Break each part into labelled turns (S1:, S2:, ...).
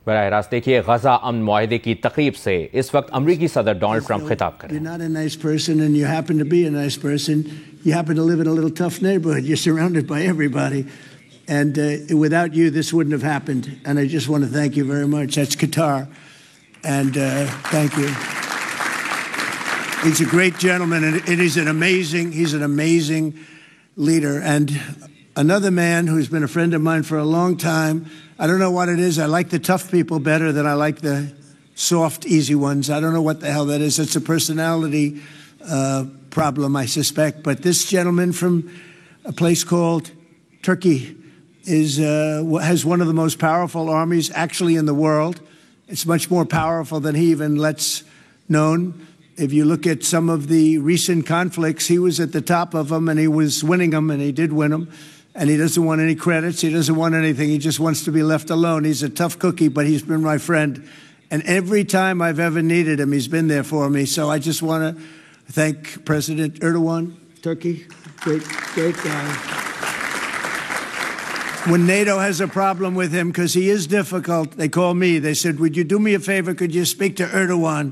S1: براہ راست دیکھیے غزہ امن معاہدے کی تقریب سے اس وقت امریکی صدر ڈونلڈ ٹرمپ خطاب کر رہے ہیں.
S2: You're not a nice person and you happen to be a nice person. You happen to live in a little tough neighborhood. You're surrounded by everybody. And without you, this wouldn't have happened. And I just want to thank you very much. That's Qatar. And thank you. He's a great gentleman, and he's an amazing leader. And another man who's been a friend of mine for a long time. I don't know what it is. I like the tough people better than I like the soft, easy ones. I don't know what the hell that is. It's a personality problem, I suspect. But this gentleman from a place called Turkey has one of the most powerful armies actually in the world. It's much more powerful than he even lets known. If you look at some of the recent conflicts, he was at the top of them, and he was winning them, and he did win them. And he doesn't want any credits. He doesn't want anything. He just wants to be left alone. He's a tough cookie, but he's been my friend. And every time I've ever needed him, he's been there for me. So I just want to thank President Erdogan, Turkey. Great guy. When NATO has a problem with him, because he is difficult, they call me. They said, would you do me a favor? Could you speak to Erdogan?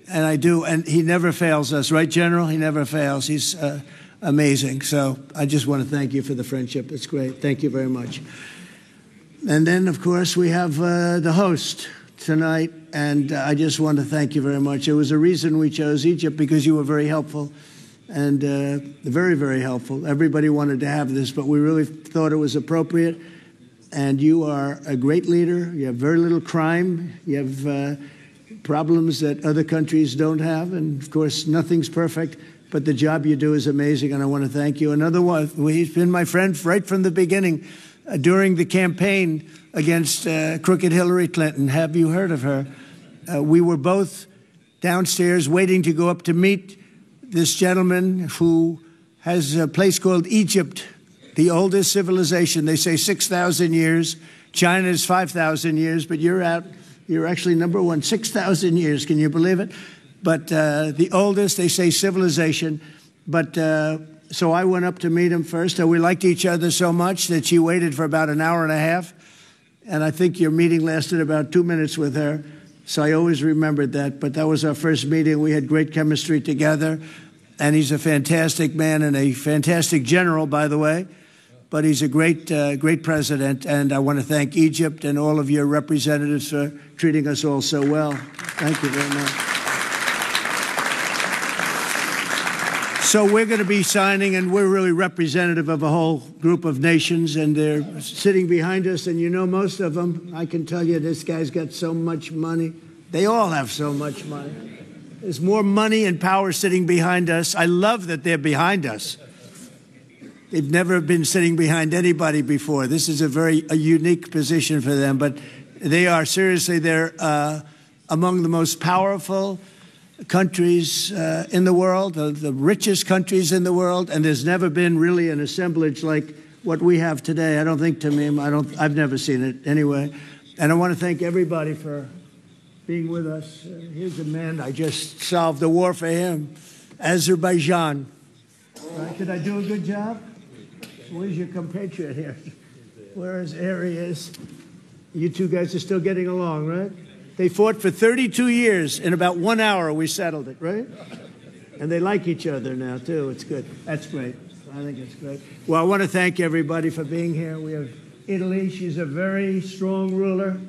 S2: And I do. And he never fails us. Right, General? He never fails. He's amazing. So I just want to thank you for the friendship. It's great. Thank you very much. And then, of course, we have the host tonight. And I just want to thank you very much. There was a reason we chose Egypt, because you were very helpful. And very, very helpful. Everybody wanted to have this, but we really thought it was appropriate. And you are a great leader. You have very little crime. You have problems that other countries don't have. And, of course, nothing's perfect. But the job you do is amazing, and I want to thank you. Another one, he's been my friend right from the beginning. During the campaign against crooked Hillary Clinton, have you heard of her? We were both downstairs waiting to go up to meet this gentleman who has a place called Egypt, the oldest civilization. They say 6,000 years. China's 5,000 years, but you're actually number one, 6,000 years. Can you believe it? But the oldest, they say, civilization. But so I went up to meet him first. We liked each other so much that she waited for about an hour and a half. And I think your meeting lasted about 2 minutes with her. So I always remembered that. But that was our first meeting. We had great chemistry together. And he's a fantastic man and a fantastic general, by the way. But he's a great president. And I want to thank Egypt and all of your representatives for treating us all so well. Thank you very much. So we're going to be signing, and we're really representative of a whole group of nations, and they're sitting behind us, and you know most of them. I can tell you this guy's got so much money. They all have so much money. There's more money and power sitting behind us. I love that they're behind us. They've never been sitting behind anybody before. This is a unique position for them, but they are seriously, they're among the most powerful countries in the world, the richest countries in the world, and there's never been really an assemblage like what we have today. I don't think, Tamim, I've never seen it anyway. And I want to thank everybody for being with us. Here's a man, I just solved the war for him. Azerbaijan. Right, did I do a good job? Where's your compatriot here? Where's Arias? You two guys are still getting along, right? They fought for 32 years. In about 1 hour, we settled it, right? And they like each other now, too. It's good. That's great. I think it's great. Well, I want to thank everybody for being here. We have Italy. She's a very strong ruler.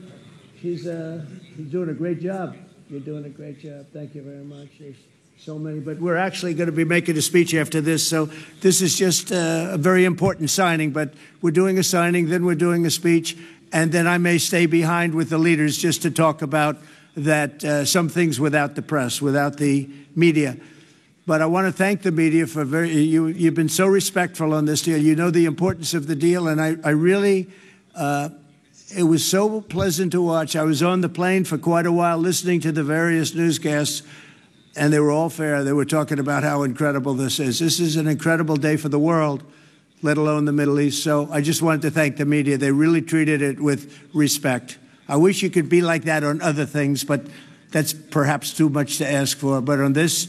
S2: She's doing a great job. You're doing a great job. Thank you very much. There's so many. But we're actually going to be making a speech after this. So this is just a very important signing. But we're doing a signing, then we're doing a speech. And then I may stay behind with the leaders just to talk about that, some things without the press, without the media. But I want to thank the media for you've been so respectful on this deal. You know the importance of the deal, and I really, it was so pleasant to watch. I was on the plane for quite a while listening to the various newscasts, and they were all fair. They were talking about how incredible this is. This is an incredible day for the world, let alone the Middle East. So I just wanted to thank the media. They really treated it with respect. I wish you could be like that on other things, but that's perhaps too much to ask for. But on this,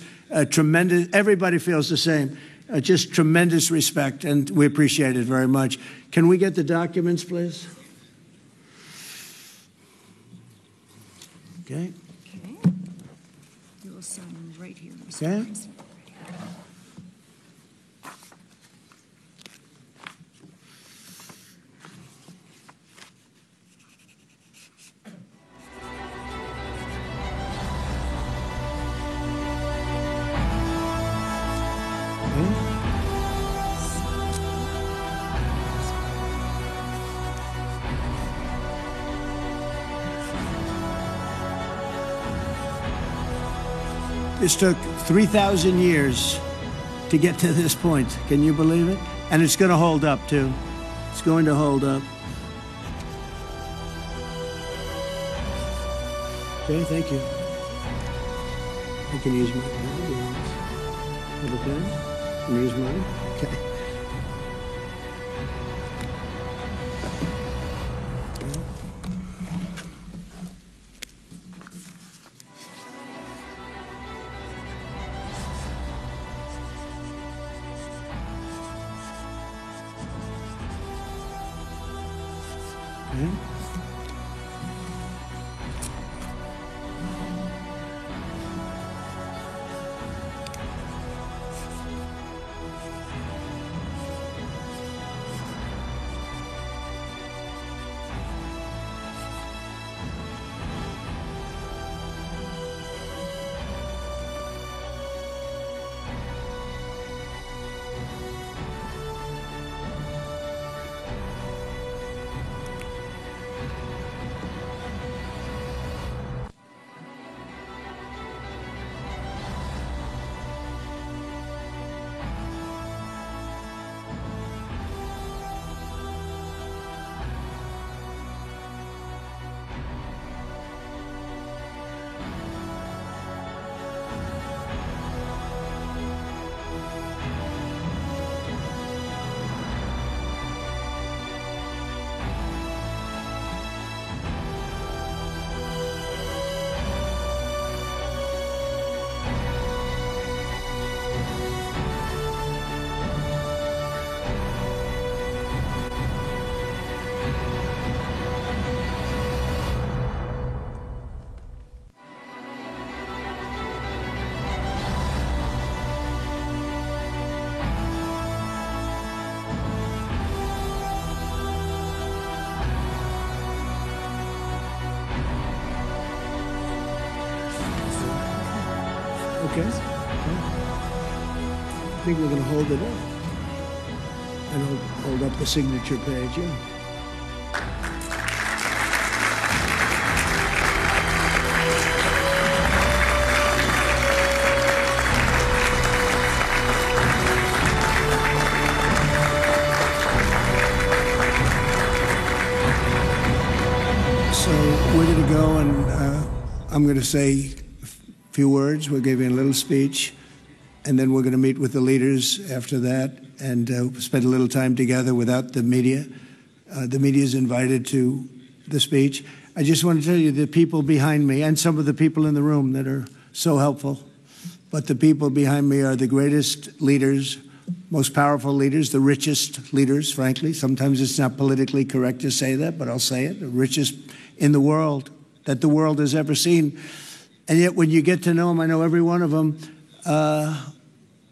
S2: tremendous, everybody feels the same. Just tremendous respect, and we appreciate it very much. Can we get the documents, please? Okay.
S3: Okay. You will sign right here. Mr.
S2: Okay.
S3: President.
S2: This took 3,000 years to get to this point. Can you believe it? And it's going to hold up, too. It's going to hold up. Okay, thank you. I can use my pen. Have a pen? Can you use mine? Okay. Okay. I think we're going to hold it up. And hold up the signature page, yeah. So we're going to go and I'm going to say few words. We'll give you a little speech, and then we're going to meet with the leaders after that and spend a little time together without the media. The media is invited to the speech. I just want to tell you the people behind me and some of the people in the room that are so helpful, but the people behind me are the greatest leaders, most powerful leaders, the richest leaders, frankly. Sometimes it's not politically correct to say that, but I'll say it, the richest in the world that the world has ever seen. And yet when you get to know them, I know every one of them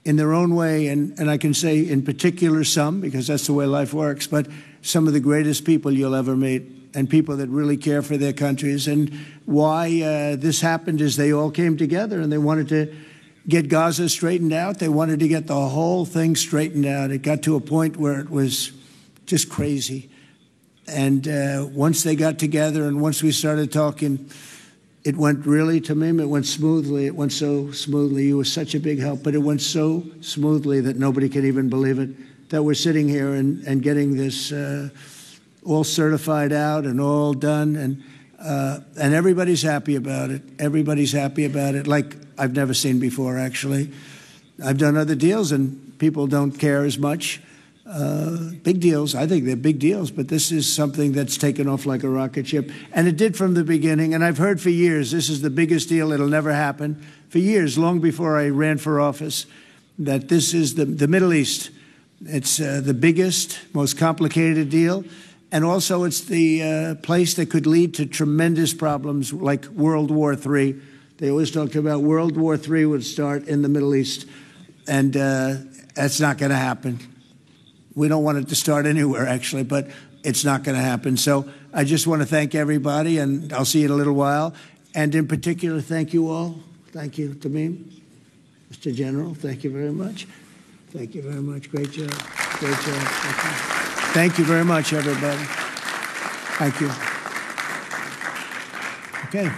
S2: in their own way, and I can say in particular some, because that's the way life works, but some of the greatest people you'll ever meet, and people that really care for their countries. And why this happened is they all came together and they wanted to get Gaza straightened out. They wanted to get the whole thing straightened out. It got to a point where it was just crazy. And once they got together and once we started talking, it went really, Tamim, it went smoothly. It went so smoothly. You were such a big help, but it went so smoothly that nobody can even believe it, that we're sitting here and getting this all certified out and all done. And everybody's happy about it. Everybody's happy about it, like I've never seen before, actually. I've done other deals, and people don't care as much. Big deals, I think they're big deals, but this is something that's taken off like a rocket ship. And it did from the beginning, and I've heard for years, this is the biggest deal, it'll never happen. For years, long before I ran for office, that this is the Middle East. It's the biggest, most complicated deal, And also, it's the place that could lead to tremendous problems like World War III. They always talked about World War III would start in the Middle East, and that's not going to happen. We don't want it to start anywhere, actually, but it's not going to happen. So I just want to thank everybody, and I'll see you in a little while. And in particular, thank you all. Thank you, Tamim. Mr. General, thank you very much. Thank you very much. Great job. Great job. Thank you very much, everybody. Thank you. Okay.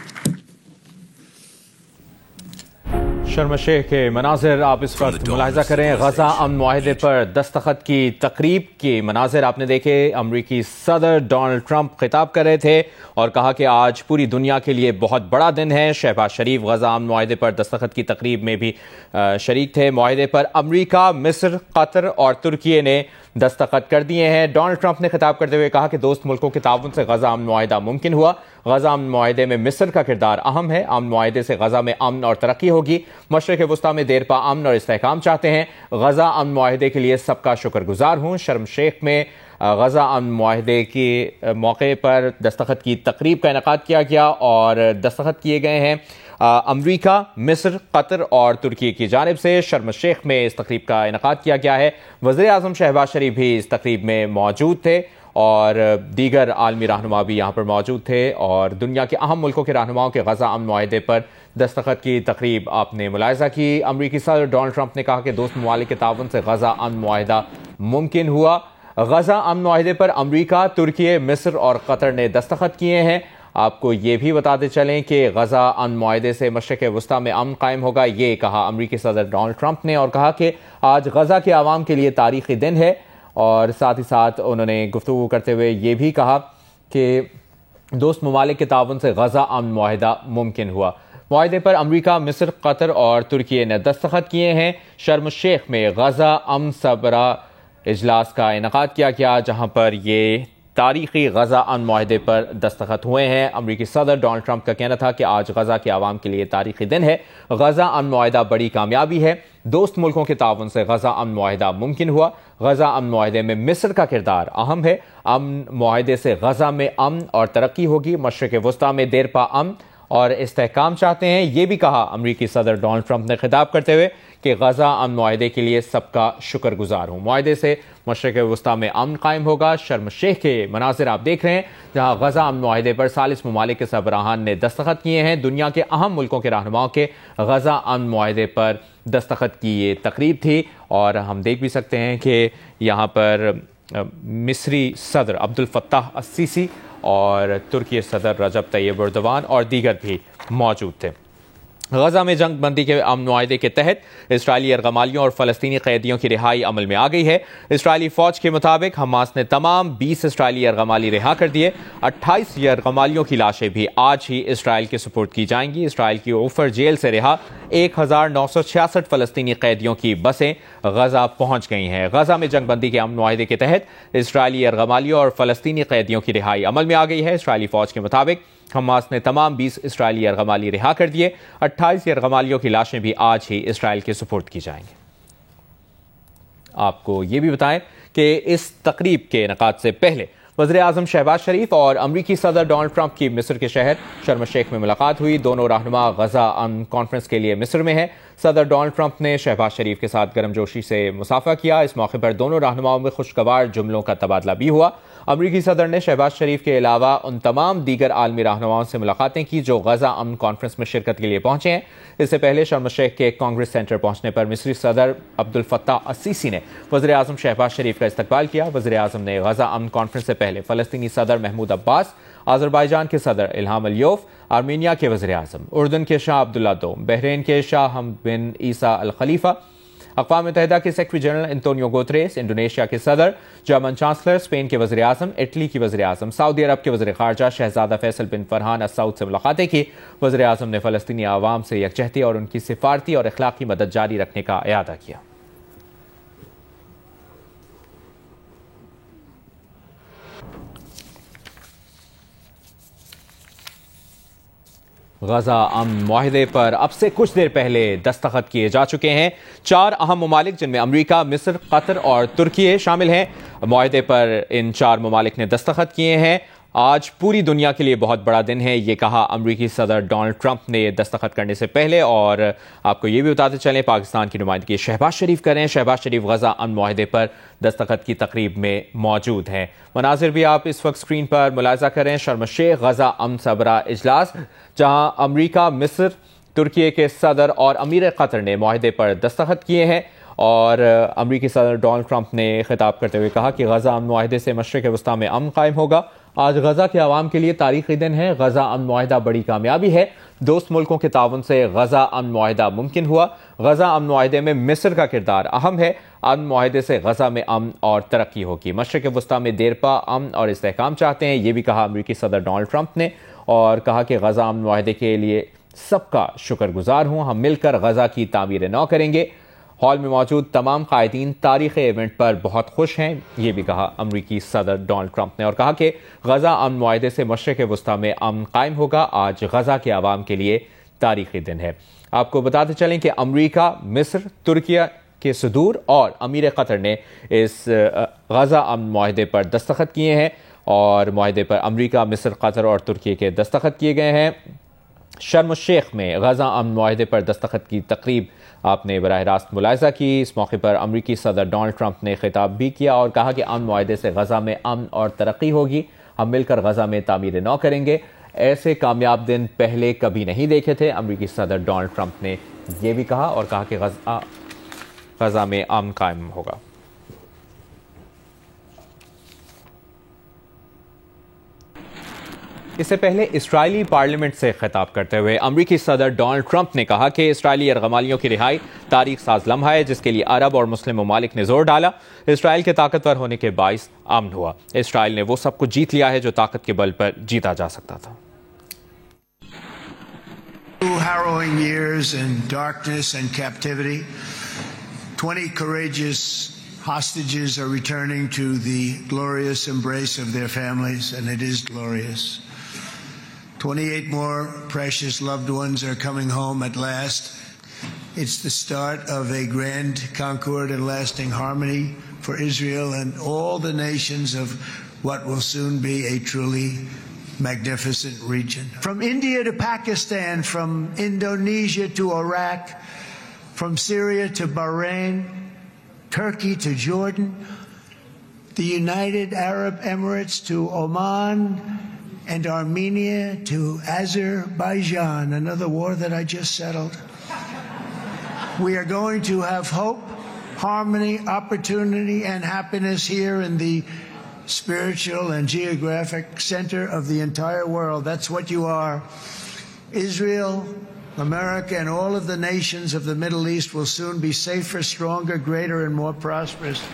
S1: शर्म शेख के मनाजिर आप इस वक्त मुलाहिजा करें। गजा अमन मुआहदे पर दस्तखत की तकरीब के मनाजिर आपने देखे। अमरीकी सदर डोनाल्ड ट्रंप खिताब कर रहे थे और कहा कि आज पूरी दुनिया के लिए बहुत बड़ा दिन है। शहबाज शरीफ गजा अमन मुआहदे पर दस्तखत की तकरीब में भी शरीक थे। मुआहदे पर अमरीका, मिस्र, कतर और तुर्की ने दस्तखत कर दिए हैं। डोनाल्ड ट्रंप ने खिताब करते हुए कहा कि दोस्त मुल्कों के ताउन से गजा अमन मुआहदा मुमकिन हुआ। गजा अमन मुआहदे में मिस्र का किरदार अहम है। अमन मुआहदे से गजा में अमन और तरक्की होगी। मशरिक़ वस्ता में देर पा अमन और इस्तेहकाम चाहते हैं। गजा अमन मुआहदे के लिए सबका शुक्रगुजार हूँ। शर्म शेख में गजा अमन मुआहदे के मौके पर दस्तखत की तकरीब का इनेकाद किया गया और दस्तखत किए गए हैं अमरीका, मिस्र, कतर और तुर्की की जानिब से। शर्म शेख में इस तकरीब का इनेकाद किया गया है। वज़ीर आज़म शहबाज शरीफ भी इस तकरीब में मौजूद थे और दीगर आलमी रहनुमा भी यहाँ पर मौजूद थे और दुनिया के अहम मुल्कों के रहनुमाओं के गजा अमन मुआहदे पर दस्तखत की तकरीब आपने मुलाहिजा की। अमरीकी सदर डोनाल्ड ट्रंप ने कहा कि दोस्त ममालिक के ताउन से गजा अमन मुआहदा मुमकिन हुआ। गजा अमन मुआहदे पर अमरीका, तुर्की, मिस्र और कतर ने दस्तखत किए हैं। आपको ये भी बताते चलें कि गजा अमन मुआहदे से मशरिक़ वस्ता में अमन कायम होगा। ये कहा अमरीकी सदर डोनाल्ड ट्रंप ने और कहा कि आज गजा के आवाम के लिए तारीख़ी दिन है और साथ ही साथ उन्होंने गुफ्तगू करते हुए ये भी कहा कि दोस्त ममालिक के ताउन से गजा अमन मुआहदा मुमकिन हुआ। मुआहदे पर अमरीका, मिस्र, कतर और तुर्की ने दस्तखत किए हैं। शर्म शेख में गजा अमन सबरा इजलास का इनेकाद किया गया जहाँ पर ये तारीख़ी गजा अमन मुआहदे पर दस्तखत हुए हैं। अमरीकी सदर डोनाल्ड ट्रंप का कहना था कि आज गजा के आवाम के लिए तारीख़ी दिन है। गजा अमन मुआहदा बड़ी कामयाबी है। दोस्त मुल्कों के ताउन से गजा अमन मुआहदा मुमकिन हुआ। गजा अमन मुआहदे में मिस्र का किरदार अहम है। अमन मुआहदे से गजा में अमन और तरक्की होगी। मशरिक़ वस्ता में देर पा अमन और इस्तेहकाम चाहते हैं। ये भी कहा अमरीकी सदर डोनाल्ड ट्रंप ने खिताब करते हुए कि गजा अमन मुआहदे के लिए सबका शुक्रगुजार हूँ। मुआहदे से मशरिक़ वस्ता में अमन कायम होगा। शर्म शेख के मनाजिर आप देख रहे हैं जहाँ गजा अमन मुआहदे पर 40 ममालिक के सरबराहान ने दस्तखत किए हैं। दुनिया के अहम मुल्कों के रहनुमाओं के गजा अमन मुआहदे पर दस्तखत की ये तकरीब थी और हम देख भी सकते हैं कि यहाँ पर मिस्री सदर अब्दुल फत्ताह अस्सीसी और तुर्की सदर रजब तैयब एर्दोगान और दीगर भी मौजूद थे। गजा में जंग बंदी के अमन मुआहदे के तहत इसराइली यरगमालियों और फ़लस्तीनी कैदियों की रिहाई अमल में आ गई है। इसराइली फ़ौज के मुताबिक हमास ने तमाम 20 इसराइली यरगमाली रिहा कर दिए। 28 यरगमालियों की लाशें भी आज ही इसराइल के सुपुर्द की जाएंगी। इसराइल की ओफर जेल से रिहा 1966 फ़लस्तीनी कैदियों की बसें गजा पहुँच गई हैं। गजा में जंग बंदी के अमन मुआहदे के तहत इसराइली यरगमालियों और फ़लस्तीनी कैदियों की रिहाई अमल में आ गई है। इसराइली फ़ौज के मुताबिक हमास ने तमाम 20 इसराइली यरगमाली रिहा कर दिए। 28 यरगमालियों की लाशें भी आज ही इसराइल के सुपुर्द की जाएंगी। आपको ये भी बताएं कि इस तकरीब के इनेकाद से पहले वज़ीर आज़म शहबाज शरीफ और अमरीकी सदर डोनाल्ड ट्रंप की मिस्र के शहर शर्म शेख में मुलाकात हुई। दोनों रहनुमा गजा अमन कॉन्फ्रेंस के लिए मिस्र में हैं। सदर डोनाल्ड ट्रंप ने शहबाज शरीफ के साथ गर्मजोशी से मुसाफा किया। इस मौके पर दोनों रहनुमाओं में खुशगवार जुमलों का तबादला भी हुआ। अमरीकी सदर ने शहबाज शरीफ के अलावा उन तमाम दीगर आलमी रहनुमाओं से मुलाकातें की जो गजा अमन कॉन्फ्रेंस में शिरकत के लिए पहुंचे हैं। इससे पहले शर्म शेख के कांग्रेस सेंटर पहुंचने पर मिस्री सदर अब्दुल फत्ताह अस्सीसी ने वज़ीर आज़म शहबाज शरीफ का इस्तकबाल किया। वज़ीर आज़म ने गजा अमन कॉन्फ्रेंस से पहले फ़लस्तीनी सदर महमूद अब्बास, अज़रबैजान के सदर इल्हाम अलियोफ, आर्मीनिया के वज़ीर आज़म, उर्दन के शाह अब्दुल्ला दोम, बहरीन के शाह हमद बिन ईसा अल खलीफा, अक़वाम मुत्तहिदा के secretary general Antonio Guterres, Indonesia के सदर, जर्मन चांसलर, स्पेन के वज़ीर आज़म, इटली की वज़ीर आज़म, सऊदी अरब के वज़ीर ख़ारजा शहज़ादा फैसल बिन फरहान अल सऊद से मुलाकातें की। वज़ीर आज़म ने फ़लस्तीनी आवाम से यकजहती और उनकी सिफारती और अखलाकी मदद जारी रखने का इरादा किया। غزہ امن معاہدے پر اب سے کچھ دیر پہلے دستخط کیے جا چکے ہیں 4 اہم ممالک جن میں امریکہ، مصر، قطر اور ترکی شامل ہیں۔ معاہدے پر ان 4 ممالک نے دستخط کیے ہیں۔ آج پوری دنیا کے لیے بہت بڑا دن ہے، یہ کہا امریکی صدر ڈونلڈ ٹرمپ نے دستخط کرنے سے پہلے۔ اور آپ کو یہ بھی بتاتے چلیں پاکستان کی نمائندگی شہباز شریف کر رہے ہیں۔ شہباز شریف غزہ امن معاہدے پر دستخط کی تقریب میں موجود ہیں۔ مناظر بھی آپ اس وقت اسکرین پر ملاحظہ کریں۔ شرم الشیخ غزہ امن سربراہ اجلاس، جہاں امریکہ، مصر، ترکی کے صدر اور امیر قطر نے معاہدے پر دستخط کیے ہیں۔ اور امریکی صدر ڈونلڈ ٹرمپ نے خطاب کرتے ہوئے کہا کہ غزہ امن معاہدے سے مشرق وسطیٰ میں امن قائم ہوگا۔ آج غزہ کے عوام کے لیے تاریخی دن ہے۔ غزہ امن معاہدہ بڑی کامیابی ہے۔ دوست ملکوں کے تعاون سے غزہ امن معاہدہ ممکن ہوا۔ غزہ امن معاہدے میں مصر کا کردار اہم ہے۔ امن معاہدے سے غزہ میں امن اور ترقی ہوگی۔ مشرق وسطیٰ میں دیرپا امن اور استحکام چاہتے ہیں، یہ بھی کہا امریکی صدر ڈونلڈ ٹرمپ نے، اور کہا کہ غزہ امن معاہدے کے لیے سب کا شکر گزار ہوں، ہم مل کر غزہ کی تعمیر نو کریں گے۔ ہال میں موجود تمام قائدین تاریخی ایونٹ پر بہت خوش ہیں، یہ بھی کہا امریکی صدر ڈونلڈ ٹرمپ نے، اور کہا کہ غزہ امن معاہدے سے مشرق وسطیٰ میں امن قائم ہوگا۔ آج غزہ کے عوام کے لیے تاریخی دن ہے۔ آپ کو بتاتے چلیں کہ امریکہ، مصر، ترکی کے صدور اور امیر قطر نے اس غزہ امن معاہدے پر دستخط کیے ہیں، اور معاہدے پر امریکہ، مصر، قطر اور ترکی کے دستخط کیے گئے ہیں۔ شرم الشیخ میں غزہ امن معاہدے پر دستخط کی تقریب آپ نے براہ راست ملاحظہ کی۔ اس موقع پر امریکی صدر ڈونلڈ ٹرمپ نے خطاب بھی کیا اور کہا کہ امن معاہدے سے غزہ میں امن اور ترقی ہوگی، ہم مل کر غزہ میں تعمیر نو کریں گے۔ ایسے کامیاب دن پہلے کبھی نہیں دیکھے تھے، امریکی صدر ڈونلڈ ٹرمپ نے یہ بھی کہا، اور کہا کہ غزہ میں امن قائم ہوگا۔ اس سے پہلے اسرائیلی پارلیمنٹ سے خطاب کرتے ہوئے امریکی صدر ڈونلڈ ٹرمپ نے کہا کہ اسرائیلی یرغمالیوں کی رہائی تاریخ ساز لمحہ ہے جس کے لیے عرب اور مسلم ممالک نے زور ڈالا۔ اسرائیل کے طاقتور ہونے کے باعث امن ہوا۔ اسرائیل نے وہ سب کچھ جیت لیا ہے جو طاقت کے بل پر جیتا جا سکتا تھا۔
S2: 2 harrowing years in darkness and captivity. 20 courageous hostages are returning to the glorious embrace of their families, and it is glorious. 28 more precious loved ones are coming home at last. It's the start of a grand concord and lasting harmony for Israel and all the nations of what will soon be a truly magnificent region. From India to Pakistan, from Indonesia to Iraq, from Syria to Bahrain, Turkey to Jordan, the United Arab Emirates to Oman, and Armenia to Azerbaijan, another war that I just settled. We are going to have hope, harmony, opportunity, and happiness here in the spiritual and geographic center of the entire world. That's what you are. Israel, America, and all of the nations of the Middle East will soon be safer, stronger, greater, and more prosperous.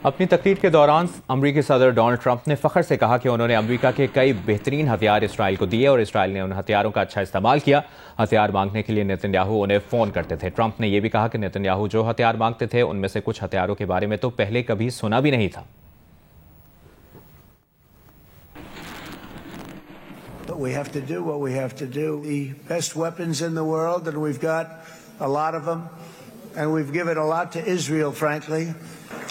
S1: اپنی تقریر کے دوران امریکی صدر Donald Trump نے فخر سے کہا کہ انہوں نے امریکہ کے کئی بہترین ہتھیار اسرائیل کو دیے اور اسرائیل نے ان ہتھیاروں کا اچھا استعمال کیا۔ ہتھیار مانگنے کے لیے نیتن یاہو انہیں فون کرتے تھے۔ ٹرمپ نے یہ بھی کہا کہ نیتن یاہو جو ہتھیار مانگتے تھے ان میں سے کچھ ہتھیاروں کے بارے میں تو پہلے کبھی سنا بھی نہیں تھا۔
S2: But we have to do what we have to do. The best weapons in the world, and we've got a lot of them, and we've given a lot to Israel, frankly.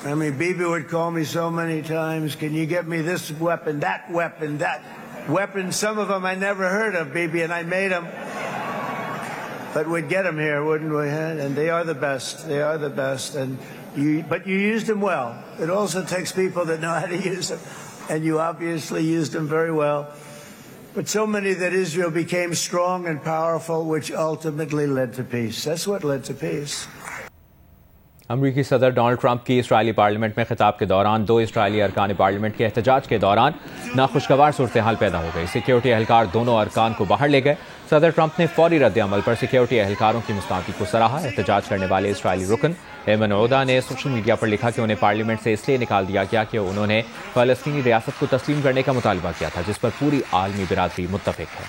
S2: I mean, Bibi would call me so many times, can you get me this weapon, that weapon, that weapon? Some of them I never heard of, Bibi, and I made them. But we'd get them here, wouldn't we? And they are the best. They are the best. But you used them well. It also takes people that know how to use them. And you obviously used them very well. But so many that Israel became strong and powerful, which ultimately led to peace. That's what led to peace.
S1: امریکی صدر Donald Trump کی اسرائیلی parliament میں خطاب کے دوران 2 اسرائیلی ارکان parliament کے احتجاج کے دوران ناخوشگوار صورتحال پیدا ہو گئی۔ سیکیورٹی اہلکار دونوں ارکان کو باہر لے گئے۔ صدر ٹرمپ نے فوری رد عمل پر سیکیورٹی اہلکاروں کی مستعدی کو سراہا۔ احتجاج کرنے والے اسرائیلی رکن ایمن عودا نے سوشل میڈیا پر لکھا کہ انہیں پارلیمنٹ سے اس لیے نکال دیا گیا کہ انہوں نے فلسطینی ریاست کو تسلیم کرنے کا مطالبہ کیا تھا جس پر پوری عالمی برادری متفق ہے۔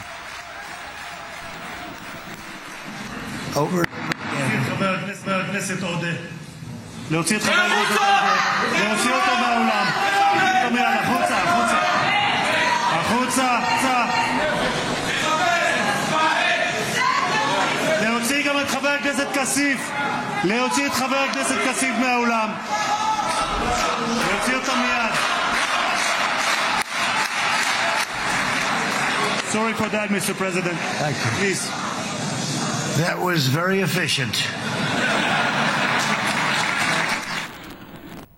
S4: להוציא את חבר הכנסת עודה, להוציא אותו מהאולם. תומר, החוצה, החוצה. החוצה, החוצה. הכנסת כסיף, להוציא את חבר הכנסת כסיף מהאולם. להוציא אותו מיד. Sorry for that, Mr. President.
S2: Thank you.
S4: Please.
S2: That was very efficient.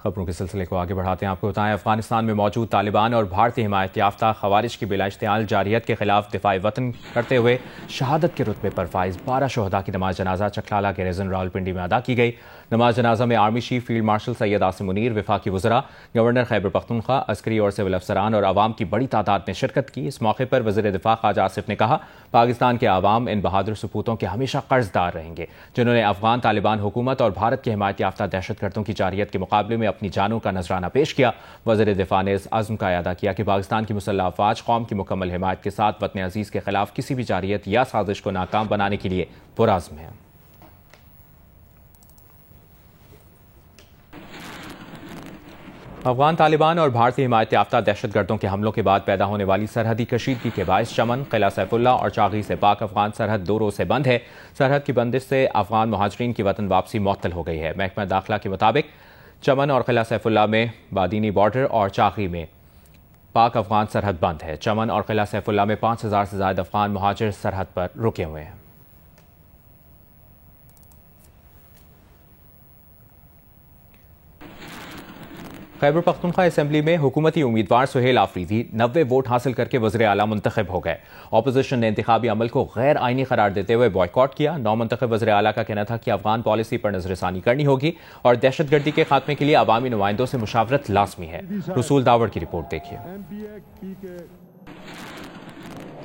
S1: खबरों के सिलसिले को आगे बढ़ाते हैं। आपको बताएं, अफगानिस्तान में मौजूद तालिबान और भारतीय हिमायत याफ्ता खवारिज की बिलाइश्तियाल जारियत के खिलाफ दिफाई वतन करते हुए शहादत के रुतबे पर फाइज 12 शहदा की नमाज जनाजा चकलाला के रेजन रावलपिंडी में अदा की गई। नमाज जनाजा में army chief field marshal Syed Asim Munir, वफाकी वज़रा, गवर्नर खैबर पख्तूनख्वा, अस्करी और सिविल अफसरान और आवाम की बड़ी तादाद ने शिरकत की। इस मौके पर वज़ीर दिफा ख्वाजा आसिफ ने कहा, पाकिस्तान के आवाम इन बहादुर सपूतों के हमेशा कर्जदार रहेंगे जिन्होंने अफगान तालिबान हुकूमत और भारत के हिमायत याफ्ता दहशतगर्दों की जारियत के मुकाबले में अपनी जानों का नजराना पेश किया। वज़ीर दिफा ने इस अज़्म का अदा किया कि पाकिस्तान की मुसल्लह अफवाज कौम की मुकम्मल हिमायत के साथ वतन अजीज़ के खिलाफ किसी भी जारियत या साजिश को नाकाम बनाने के लिए पुरअज़्म है। अफगान तालिबान और भारतीय हिमायत याफ्ता दहशतगर्दों के हमलों के बाद पैदा होने वाली सरहदी कशीदगी के बायस चमन, किला सैफुल्ला और चागी से पाक अफगान सरहद 2 रोज से बंद है। सरहद की बंदिश से अफगान मुहाजिरीन की वतन वापसी मुअत्तल हो गई है। महकमा दाखिला के मुताबिक चमन और किला सैफुल्ला में बादीनी बॉर्डर और चागी में पाक अफगान सरहद बंद है। चमन और किला सैफुल्ला में 5000 से ज्यादा अफगान मुहाजिर सरहद पर रुके हुए हैं। खैबर पख्तूनख्वा असेंबली में हुकूमती उम्मीदवार सुहेल आफरीदी 90 वोट हासिल करके वज़ीर आला मुंतखब हो गए। अपोजिशन ने इंतखाबी अमल को गैर आइनी करार देते हुए बॉयकॉट किया। नौमुंतखब वज़ीर आला का कहना था कि अफगान पॉलिसी पर नजरसानी करनी होगी और दहशतगर्दी के खात्मे के लिए अवामी नुमाइंदों से मुशावरत लाजमी है। रसूल दावड़ की रिपोर्ट देखिए।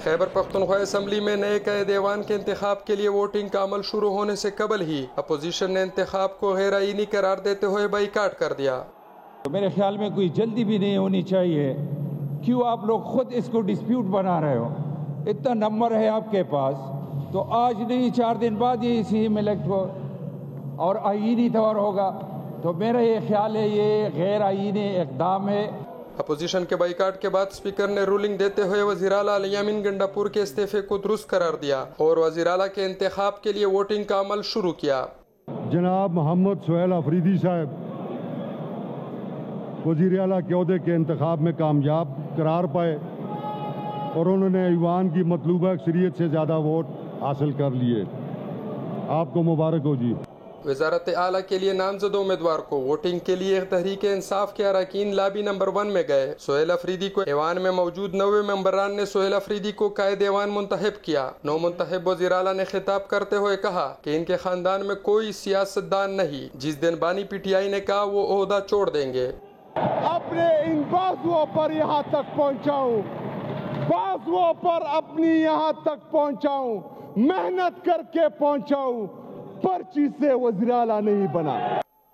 S5: खैबर पख्तूनख्वा असेंबली में नए क़ायद ऐवान के इंतखाब के लिए वोटिंग का अमल शुरू होने से कबल ही अपोजिशन ने इंतखाब को गैर आइनी करार देते हुए बाइकाट कर दिया।
S6: तो मेरे ख्याल में कोई जल्दी भी नहीं होनी चाहिए। क्यों आप लोग खुद इसको डिस्प्यूट बना रहे हो? इतना नंबर है आपके पास, तो आज नहीं 4 दिन बाद ये इसी में इलेक्ट हो और आईनी तौर होगा। तो मेरा ये ख्याल है ये गैर आईनी इक़दाम है।
S5: अपोजिशन के बाइकाट के बाद स्पीकर ने रूलिंग देते हुए वज़ीर आला अलियामीन गंडापुर के इस्तीफे को दुरुस्त करार दिया और वज़ीर आला के इंतखाब के लिए वोटिंग का अमल शुरू किया।
S7: जनाब मोहम्मद सुहेल आफरीदी साहब वज़ीर आला के ओहदे के इंतखाब में कामयाब करार पाए और उन्होंने ईवान की मतलूबा अक्सरियत से ज़्यादा वोट हासिल कर लिए। आपको मुबारक हो जी।
S5: वज़ारत आला के लिए नामजद उम्मीदवार को वोटिंग के लिए तहरीक इंसाफ के अरकान लाबी नंबर 1 में गए। सुहेल अफरीदी को ऐवान में मौजूद 90 मेंबरान ने सुहेल अफरीदी को कायद ऐवान मुंतखब किया। नौ मुंतखब वज़ीर आला ने खिताब करते हुए कहा कि इनके खानदान में कोई सियासतदान नहीं। जिस दिन बानी पीटीआई ने कहा वो ओहदा छोड़ देंगे।
S7: अपने इन बाजुओं पर यहाँ तक पहुँचाऊँ, बाजुओं पर अपनी यहाँ तक पहुँचाऊँ, मेहनत करके पहुँचाऊँ, पर्ची से वज़ीर आला नहीं बना।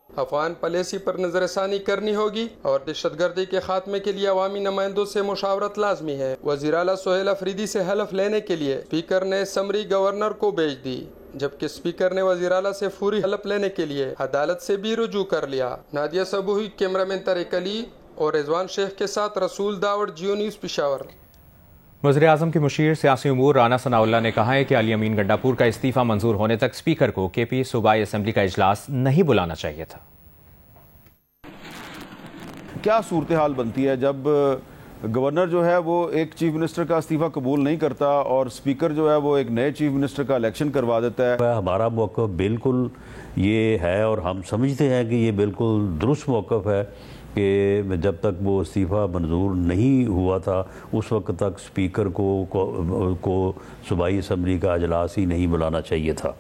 S5: अफगान पॉलिसी पर नजरसानी करनी होगी और दहशतगर्दी के खात्मे के लिए अवामी नुमाइंदों से मुशावरत लाजमी है। वज़ीर आला सुहेल अफरीदी से हलफ लेने के लिए स्पीकर ने समरी गवर्नर को भेज दी, जबकि स्पीकर ने वज़ीर आला से फौरी हलफ लेने के लिए अदालत से भी रुजू कर लिया। नादिया सबूही, कैमरामैन तारिक अली और रिजवान शेख के साथ रसूल दावड़, जियो न्यूज़, पेशावर।
S1: वज़ीर आज़म के मुशीर सियासी उमूर राना सनाउल्लाह ने कहा है कि अलियामीन गंडापुर का इस्तीफा मंजूर होने तक स्पीकर को केपी सूबाई असेंबली का इजलास नहीं बुलाना चाहिए था।
S8: क्या सूरत हाल बनती है जब गवर्नर जो है वो एक चीफ मिनिस्टर का इस्तीफा कबूल नहीं करता और स्पीकर जो है वो एक नए चीफ मिनिस्टर का इलेक्शन करवा देता है।
S9: हमारा मौक़िफ़ बिल्कुल ये है और हम समझते हैं कि ये बिल्कुल दुरुस्त मौक़िफ़ है कि जब तक वो इस्तीफ़ा मंजूर नहीं हुआ था उस वक्त तक स्पीकर को सूबाई असम्बली का अजलास ही नहीं बुलाना चाहिए था।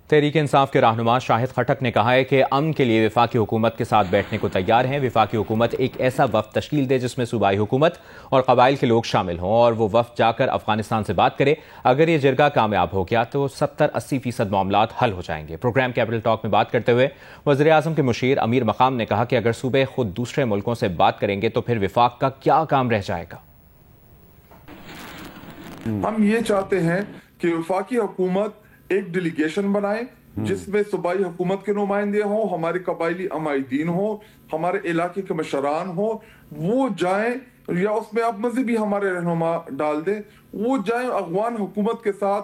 S1: तहरीक इंसाफ के रहनुमा शाहिद खटक ने कहा है कि अमन के लिए वफाकी हुकूमत के साथ बैठने को तैयार हैं। वफाकी हुकूमत एक ऐसा वफ़द तश्कील दे जिसमें सूबाई हुकूमत और कबाइल के लोग शामिल हों और वो वफ़द जाकर अफगानिस्तान से बात करे। अगर ये जिरगा कामयाब हो गया तो 70-80% मामलात हल हो जाएंगे। प्रोग्राम कैपिटल टॉक में बात करते हुए वज़ीर आज़म के मुशीर अमीर मकाम ने कहा कि अगर सूबे खुद दूसरे मुल्कों से बात करेंगे तो फिर वफाक का क्या काम रह जाएगा।
S10: हम ये चाहते हैं कि वफाकी हुकूमत एक डेलीगेशन बनाए जिसमें सूबाई हुकूमत के नुमाइंदे हों, हमारे कबायली अमायदीन हों, हमारे इलाके के मशरान हों, वो जाएं या उसमें आप मज़ीबी हमारे रहनुमा डाल दें, वो जाएं अफगान हुकूमत के साथ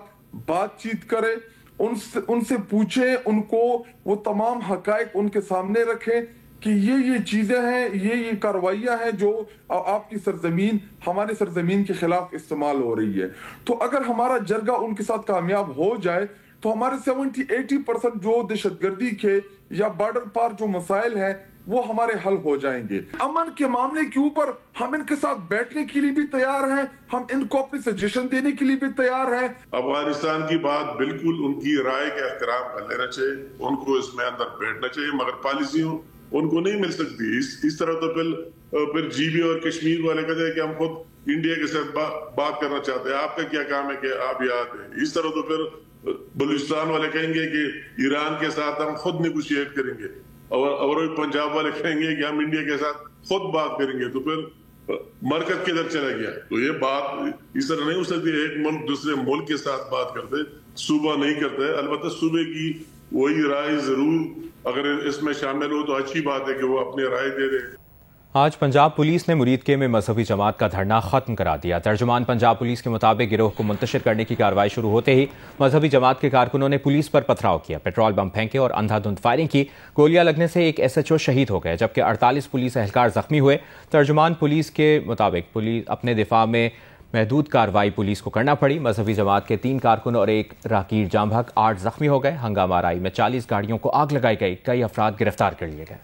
S10: बातचीत करें ان سے پوچھیں, ان کو وہ تمام حقائق ان کے سامنے رکھیں کہ یہ چیزیں ہیں, یہ کارروائیاں ہیں جو آپ کی سرزمین, ہمارے سرزمین کے خلاف استعمال ہو رہی ہے. تو اگر ہمارا جرگہ ان کے ساتھ کامیاب ہو جائے تو ہمارے 70-80% جو دہشت گردی کے یا بارڈر پار جو مسائل ہیں وہ ہمارے حل ہو جائیں گے. امن کے معاملے کے اوپر ہم ان کے ساتھ بیٹھنے کے لیے بھی تیار ہیں, ہم ان کو اپنی سجیشن دینے کے لیے بھی تیار ہیں.
S11: افغانستان کی بات بالکل ان کی رائے کا احترام کر لینا چاہیے, ان کو اس میں اندر بیٹھنا چاہیے, مگر پالیسیوں ان کو نہیں مل سکتی. اس طرح تو پھر جی بی اور کشمیر والے کہتے ہیں کہ ہم خود انڈیا کے ساتھ بات کرنا چاہتے ہیں, آپ کا کیا کام ہے کہ آپ یہ آتے ہیں. اس طرح تو پھر بلوچستان والے کہیں گے کہ ایران کے ساتھ ہم خود نیگوشیٹ کریں گے, اور پنجاب والے کہیں گے کہ ہم انڈیا کے ساتھ خود بات کریں گے. تو پھر مرکز کدھر چلا گیا؟ تو یہ بات اس طرح نہیں ہو سکتی. ایک ملک دوسرے ملک کے ساتھ بات کرتے, صوبہ نہیں کرتے. البتہ صوبے کی وہی رائے ضرور اگر اس میں شامل ہو تو اچھی بات ہے کہ وہ اپنی رائے دے دیں.
S1: آج پنجاب پولیس نے مرید کے میں مذہبی جماعت کا دھرنا ختم کرا دیا. ترجمان پنجاب پولیس کے مطابق گروہ کو منتشر کرنے کی کارروائی شروع ہوتے ہی مذہبی جماعت کے کارکنوں نے پولیس پر پتھراؤ کیا, پیٹرول بم پھینکے اور اندھا دھند فائرنگ کی. گولیاں لگنے سے ایک SHO شہید ہو گئے جبکہ 48 پولیس اہلکار زخمی ہوئے. ترجمان پولیس کے مطابق پولیس اپنے دفاع میں محدود کارروائی پولیس کو کرنا پڑی. مذہبی جماعت کے 3 کارکن اور ایک راہگیر جام بحق, 8 زخمی ہو گئے. ہنگامہ آرائی میں 40 گاڑیوں کو آگ لگائی گئی, کئی افراد گرفتار کر لیے گئے.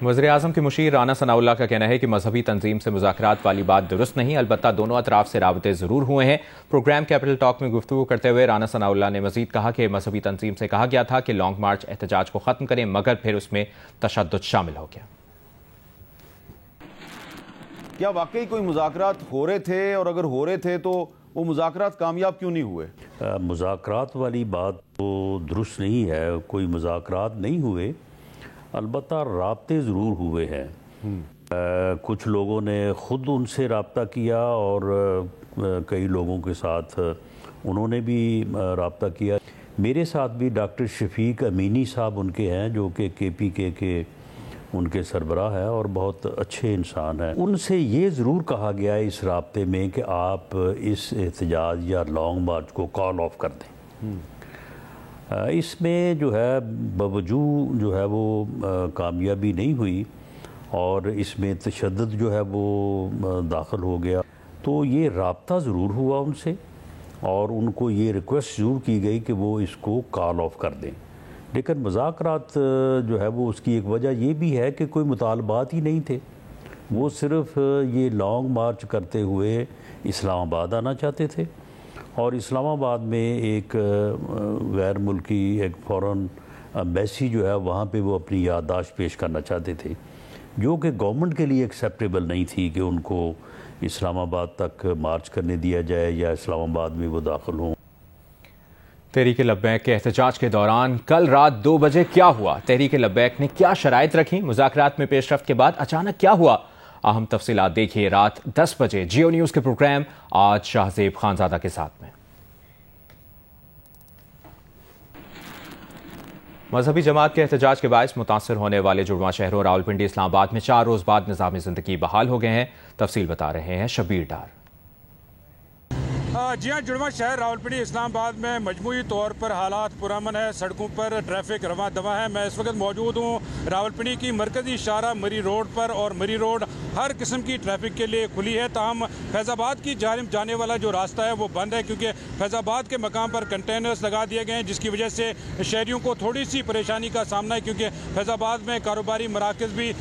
S1: وزیراعظم کے مشیر رانا ثناء اللہ کا کہنا ہے کہ مذہبی تنظیم سے مذاکرات والی بات درست نہیں, البتہ دونوں اطراف سے رابطے ضرور ہوئے ہیں. پروگرام کیپٹل ٹاک میں گفتگو کرتے ہوئے رانا ثناء اللہ نے مزید کہا کہ مذہبی تنظیم سے کہا گیا تھا کہ لانگ مارچ احتجاج کو ختم کریں, مگر پھر اس میں تشدد شامل ہو گیا.
S8: کیا واقعی کوئی مذاکرات ہو رہے تھے, اور اگر ہو رہے تھے تو وہ مذاکرات کامیاب کیوں نہیں ہوئے؟
S9: مذاکرات والی بات تو درست نہیں ہے, کوئی مذاکرات نہیں ہوئے, البتہ رابطے ضرور ہوئے ہیں. کچھ لوگوں نے خود ان سے رابطہ کیا اور کئی لوگوں کے ساتھ انہوں نے بھی رابطہ کیا. میرے ساتھ بھی ڈاکٹر شفیق امینی صاحب ان کے ہیں جو کہ KPK کے ان کے سربراہ ہیں اور بہت اچھے انسان ہیں. ان سے یہ ضرور کہا گیا ہے اس رابطے میں کہ آپ اس احتجاج یا لانگ مارچ کو کال آف کر دیں. اس میں جو ہے باوجود جو ہے وہ کامیابی نہیں ہوئی اور اس میں تشدد جو ہے وہ داخل ہو گیا. تو یہ رابطہ ضرور ہوا ان سے اور ان کو یہ ریکویسٹ ضرور کی گئی کہ وہ اس کو کال آف کر دیں. لیکن مذاکرات جو ہے وہ اس کی ایک وجہ یہ بھی ہے کہ کوئی مطالبات ہی نہیں تھے. وہ صرف یہ لانگ مارچ کرتے ہوئے اسلام آباد آنا چاہتے تھے اور اسلام آباد میں ایک غیر ملکی ایک فورن ایمبیسی جو ہے وہاں پہ وہ اپنی یادداشت پیش کرنا چاہتے تھے, جو کہ گورنمنٹ کے لیے ایکسیپٹیبل نہیں تھی کہ ان کو اسلام آباد تک مارچ کرنے دیا جائے یا اسلام آباد میں وہ داخل ہوں.
S1: تحریک لبیک کے احتجاج کے دوران کل رات 2 بجے کیا ہوا؟ تحریک لبیک نے کیا شرائط رکھی؟ مذاکرات میں پیش رفت کے بعد اچانک کیا ہوا؟ اہم تفصیلات دیکھیے رات 10 بجے جیو نیوز کے پروگرام آج شاہزیب خانزادہ کے ساتھ میں. مذہبی جماعت کے احتجاج کے باعث متاثر ہونے والے جڑواں شہروں راولپنڈی اسلام آباد میں 4 روز بعد نظام زندگی بحال ہو گئے ہیں. تفصیل بتا رہے ہیں شبیر ڈار.
S12: جی ہاں, جڑواں شہر راولپنڈی اسلام آباد میں مجموعی طور پر حالات پرامن ہے. سڑکوں پر ٹریفک رواں دواں ہے. میں اس وقت موجود ہوں راولپنڈی کی مرکزی شاہراہ مری روڈ پر اور مری روڈ ہر قسم کی ٹریفک کے لیے کھلی ہے. تاہم فیض آباد کی جانب جانے والا جو راستہ ہے وہ بند ہے کیونکہ فیض آباد کے مقام پر کنٹینرز لگا دیے گئے ہیں, جس کی وجہ سے شہریوں کو تھوڑی سی پریشانی کا سامنا ہے کیونکہ فیض آباد میں کاروباری مراکز بھی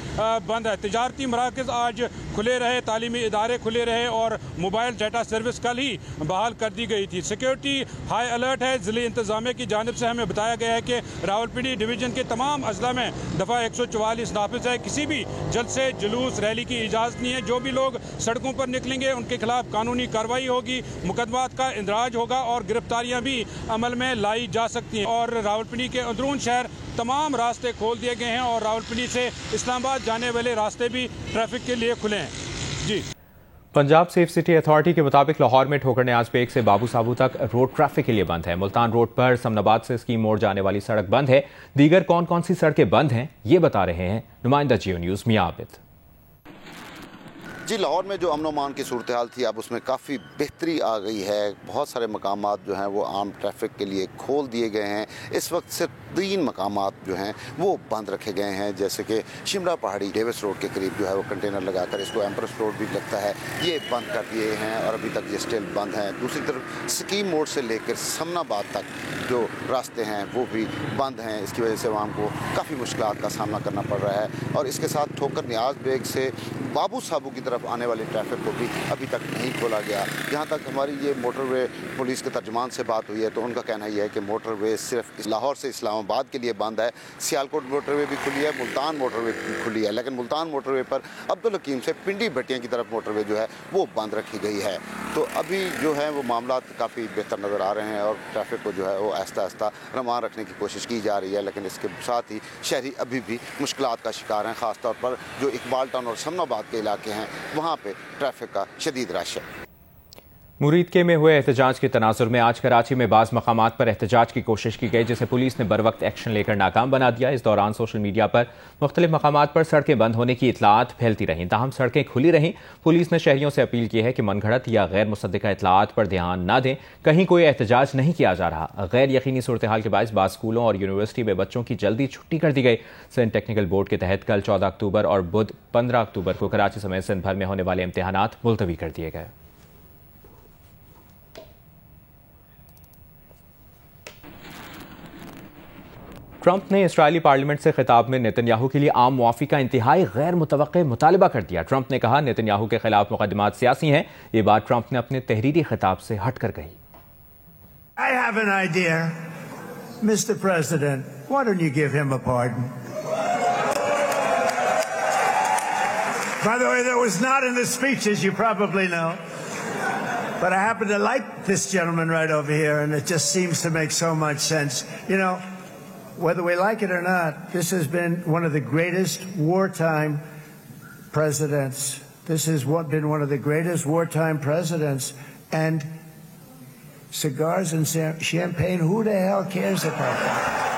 S12: بند ہے. تجارتی مراکز آج کھلے رہے, تعلیمی ادارے کھلے رہے اور موبائل ڈیٹا سروس کل ہی بحال کر دی گئی تھی. سیکیورٹی ہائی الرٹ ہے. ضلعی انتظامیہ کی جانب سے ہمیں بتایا گیا ہے کہ راولپنڈی ڈویژن کے تمام اضلاع میں دفعہ 144 نافذ ہے. کسی بھی جلسے جلوس ریلی کی اجازت نہیں ہے. جو بھی لوگ سڑکوں پر نکلیں گے ان کے خلاف قانونی کارروائی ہوگی, مقدمات کا اندراج ہوگا اور گرفتاریاں بھی عمل میں لائی جا سکتی ہیں. اور راولپنڈی کے اندرون شہر تمام راستے کھول دیے گئے ہیں اور راولپنڈی سے اسلام آباد جانے والے راستے بھی ٹریفک کے لیے کھلے ہیں. جی,
S1: پنجاب سیف سٹی اتھارٹی کے مطابق لاہور میں ٹھوکر نیاز پیک سے بابو صابو تک روڈ ٹریفک کے لیے بند ہے. ملتان روڈ پر سمن آباد سے اسکیم موڑ جانے والی سڑک بند ہے. دیگر کون کون سی سڑکیں بند ہیں یہ بتا رہے ہیں نمائندہ جیو نیوز میاں عابد.
S13: جی لاہور میں جو امن و امان کی صورتحال تھی اب اس میں کافی بہتری آ گئی ہے. بہت سارے مقامات جو ہیں وہ عام ٹریفک کے لیے کھول دیے گئے ہیں. اس وقت صرف 3 مقامات جو ہیں وہ بند رکھے گئے ہیں، جیسے کہ شملہ پہاڑی ڈیوس روڈ کے قریب جو ہے وہ کنٹینر لگا کر اس کو ایمپریس روڈ بھی لگتا ہے، یہ بند کر دیے ہیں اور ابھی تک یہ سٹل بند ہیں. دوسری طرف سکیم موڑ سے لے کر سمن آباد تک جو راستے ہیں وہ بھی بند ہیں. اس کی وجہ سے عوام کو کافی مشکلات کا سامنا کرنا پڑ رہا ہے. اور اس کے ساتھ ٹھوکر نیاز بیگ سے بابو صابو کی طرف آنے والے ٹریفک کو بھی ابھی تک نہیں کھولا گیا. جہاں تک ہماری یہ موٹر وے پولیس کے ترجمان سے بات ہوئی ہے تو ان کا کہنا یہ ہے کہ موٹر وے صرف لاہور سے اسلام آباد کے لیے بند ہے. سیالکوٹ موٹر وے بھی کھلی ہے، ملتان موٹر وے بھی کھلی ہے، لیکن ملتان موٹر وے پر عبدالحکیم سے پنڈی بھٹیاں کی طرف موٹر وے جو ہے وہ بند رکھی گئی ہے. تو ابھی جو ہے وہ معاملات کافی بہتر نظر آ رہے ہیں اور ٹریفک کو جو ہے وہ آہستہ آہستہ رواں رکھنے کی کوشش کی جا رہی ہے. لیکن اس کے ساتھ ہی شہری ابھی بھی مشکلات کا شکار ہیں، خاص طور پر جو اقبال ٹاؤن اور سمن آباد کے علاقے ہیں وہاں پہ ٹریفک کا شدید رش ہے.
S1: مرید کے میں ہوئے احتجاج کے تناظر میں آج کراچی میں بعض مقامات پر احتجاج کی کوشش کی گئی جسے پولیس نے بروقت ایکشن لے کر ناکام بنا دیا. اس دوران سوشل میڈیا پر مختلف مقامات پر سڑکیں بند ہونے کی اطلاعات پھیلتی رہیں، تاہم سڑکیں کھلی رہیں. پولیس نے شہریوں سے اپیل کی ہے کہ من گھڑت یا غیر مصدقہ اطلاعات پر دھیان نہ دیں. کہیں کوئی احتجاج نہیں کیا جا رہا. غیر یقینی صورتحال کے باعث بعض اسکولوں اور یونیورسٹی میں بچوں کی جلدی چھٹی کر دی گئی. سندھ ٹیکنیکل بورڈ کے تحت کل 14 اکتوبر اور بدھ 15 اکتوبر کو کراچی سمیت سندھ بھر میں ہونے والے امتحانات ملتوی کر دیے گئے. ٹرمپ نے اسرائیلی پارلیمنٹ سے خطاب میں نیتن یاہو کے لیے عام معافی کا انتہائی غیر متوقع مطالبہ کر دیا. ٹرمپ نے کہا نیتن یاہو کے خلاف مقدمات سیاسی ہیں. یہ بات ٹرمپ نے اپنے تحریری خطاب سے ہٹ کر کہی.
S2: I have an idea, Mr. President. Why don't you give him a pardon? By the way, that was not in the speech, as you probably know. But I happen to like this gentleman right over here, and it just seems to make so much sense. You know, whether we like it or not, this has been one of the greatest wartime presidents. This has been one of the greatest wartime presidents. And cigars and champagne, who the hell cares about that?